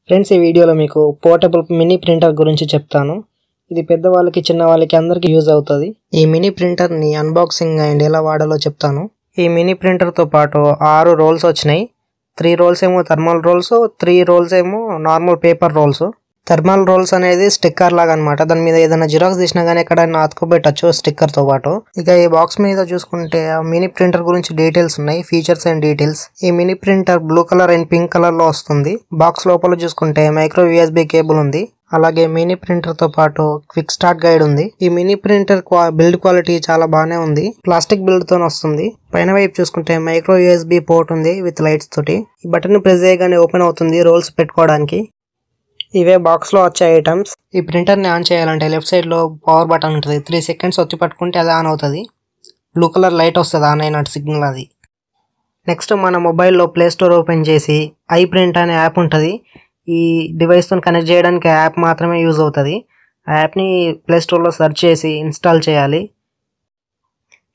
Friends, ఈ వీడియోలో మీకు పోర్టబుల్ మినీ ప్రింటర్ గురించి చెప్తాను. ఇది పెద్దవాళ్ళకి చిన్నవాళ్ళకి అందరికీ యూజ్ అవుతుంది. ఈ మినీ ప్రింటర్ని అన్బాక్సింగ్ అండ్ ఎలా వాడాలో చెప్తాను. ఈ మినీ ప్రింటర్తో పాటు 6 రోల్స్ వచ్చినాయి. 3 రోల్స్ ఏమో థర్మల్ రోల్స్, 3 రోల్స్ ఏమో normal paper rolls. Thermal rolls అనేది స్టిక్కర్ లాగా అనమాట. దాని మీద ఏదైనా జిరాక్స్ తీసినా కానీ ఎక్కడైనా అతుకోబెట్టచ్చు స్టిక్కర్తో పాటు. ఇక ఈ బాక్స్ మీద చూసుకుంటే మినీ ప్రింటర్ గురించి డీటెయిల్స్ ఉన్నాయి, ఫీచర్స్ అండ్ డీటెయిల్స్. ఈ mini printer blue colour and pink colour లో వస్తుంది. బాక్స్ లోపల చూసుకుంటే మైక్రో యూఎస్బీ కేబుల్ ఉంది. అలాగే మినీ ప్రింటర్ తో పాటు క్విక్ స్టార్ట్ గైడ్ ఉంది. ఈ మినీ ప్రింటర్ బిల్డ్ క్వాలిటీ చాలా బాగానే ఉంది. ప్లాస్టిక్ బిల్డ్ తో వస్తుంది. పైన వైపు చూసుకుంటే మైక్రో యూఎస్బీ పోర్ట్ ఉంది విత్ లైట్స్ తోటి. ఈ బటన్ ప్రెస్ చేయగానే ఓపెన్ అవుతుంది రోల్స్ పెట్టుకోవడానికి. ఇవే బాక్స్ లో వచ్చే ఐటమ్స్. ఈ ప్రింటర్ ని ఆన్ చేయాలంటే లెఫ్ట్ సైడ్ లో పవర్ బటన్ ఉంటుంది. 3 సెకండ్స్ ఒత్తి పట్టుకుంటే అది ఆన్ అవుతుంది. బ్లూ కలర్ లైట్ వస్తుంది ఆన్ అయినట్టు సిగ్నల్ అది. నెక్స్ట్ మన మొబైల్లో ప్లే స్టోర్ ఓపెన్ చేసి ఐ ప్రింట్ అనే యాప్ ఉంటుంది. ఈ డివైస్తో కనెక్ట్ చేయడానికి యాప్ మాత్రమే యూజ్ అవుతుంది. ఆ యాప్ని ప్లే స్టోర్లో సెర్చ్ చేసి ఇన్స్టాల్ చేయాలి.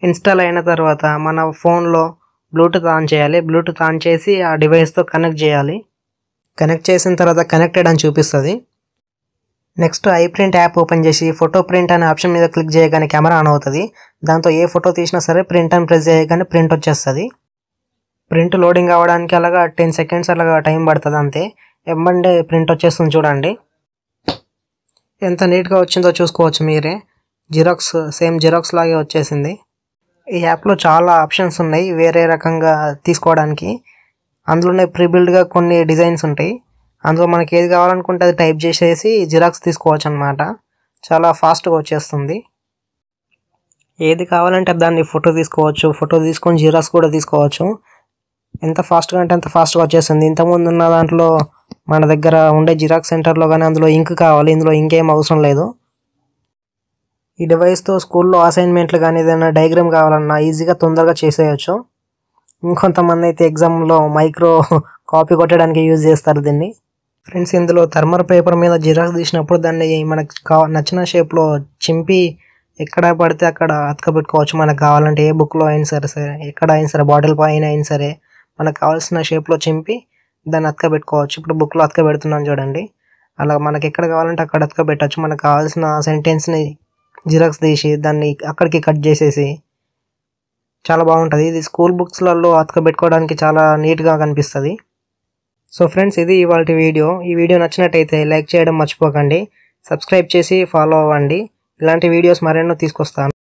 ఇన్స్టాల్ అయిన తర్వాత మన ఫోన్లో బ్లూటూత్ ఆన్ చేయాలి. బ్లూటూత్ ఆన్ చేసి ఆ డివైస్తో కనెక్ట్ చేయాలి. కనెక్ట్ చేసిన తర్వాత కనెక్టెడ్ అని చూపిస్తుంది. Next I print app open చేసి ఫోటో ప్రింట్ అనే ఆప్షన్ మీద క్లిక్ చేయగానే కెమెరా ఆన్ అవుతుంది. దాంతో ఏ ఫోటో తీసినా సరే ప్రింట్ అని ప్రెస్ చేయగానే ప్రింట్ వచ్చేస్తుంది. ప్రింట్ లోడింగ్ అవ్వడానికి అలాగా 10 సెకండ్స్ అలాగా టైం పడుతుంది అంతే. ఎంబండే ప్రింట్ వచ్చేస్తుంది చూడండి. ఎంత నీట్గా వచ్చిందో చూసుకోవచ్చు మీరే. సేమ్ జిరాక్స్ లాగే వచ్చేసింది. ఈ యాప్లో చాలా ఆప్షన్స్ ఉన్నాయి వేరే రకంగా తీసుకోవడానికి. అందులోనే ప్రీబిల్డ్గా కొన్ని డిజైన్స్ ఉంటాయి. అందులో మనకి ఏది కావాలనుకుంటే అది టైప్ చేసేసి జిరాక్స్ తీసుకోవచ్చు అనమాట. చాలా ఫాస్ట్గా వచ్చేస్తుంది. ఏది కావాలంటే దాన్ని ఫోటో తీసుకోవచ్చు. ఫోటో తీసుకొని జిరాక్స్ కూడా తీసుకోవచ్చు. ఎంత ఫాస్ట్గా అంటే అంత ఫాస్ట్గా వచ్చేస్తుంది. ఇంతకుముందు ఉన్న దాంట్లో మన దగ్గర ఉండే జిరాక్స్ సెంటర్లో కానీ అందులో ఇంక్ కావాలి. ఇందులో ఇంకేం అవసరం లేదు. ఈ డివైస్తో స్కూల్లో అసైన్మెంట్లు కానీ ఏదైనా డయాగ్రామ్ కావాలన్నా ఈజీగా తొందరగా చేసేయచ్చు. ఇంకొంతమంది అయితే ఎగ్జామ్లో మైక్రో కాపీ కొట్టడానికి యూజ్ చేస్తారు దీన్ని. ఫ్రెండ్స్, ఇందులో థర్మల్ పేపర్ మీద జిరాక్స్ తీసినప్పుడు దాన్ని మనకు నచ్చిన షేప్లో చింపి ఎక్కడ పడితే అక్కడ అతకబెట్టుకోవచ్చు. మనకు కావాలంటే ఏ బుక్లో అయినా సరే ఎక్కడ అయినా సరే బాటిల్ పైన అయినా సరే మనకు కావాల్సిన షేప్లో చింపి దాన్ని అతకబెట్టుకోవచ్చు. ఇప్పుడు బుక్లో అతకబెడుతున్నాను చూడండి. అలా మనకి ఎక్కడ కావాలంటే అక్కడ అతకబెట్టచ్చు. మనకు కావాల్సిన సెంటెన్స్ని జిరాక్స్ తీసి దాన్ని అక్కడికి కట్ చేసేసి చాలా బాగుంటుంది. ఇది స్కూల్ బుక్స్లలో అతకబెట్టుకోవడానికి చాలా నీట్గా కనిపిస్తుంది. సో ఫ్రెండ్స్, ఇది ఇవాల్టి వీడియో. ఈ వీడియో నచ్చినట్టయితే లైక్ చేయడం మర్చిపోకండి. సబ్స్క్రైబ్ చేసి ఫాలో అవ్వండి. ఇలాంటి వీడియోస్ మరెన్నో తీసుకొస్తాను.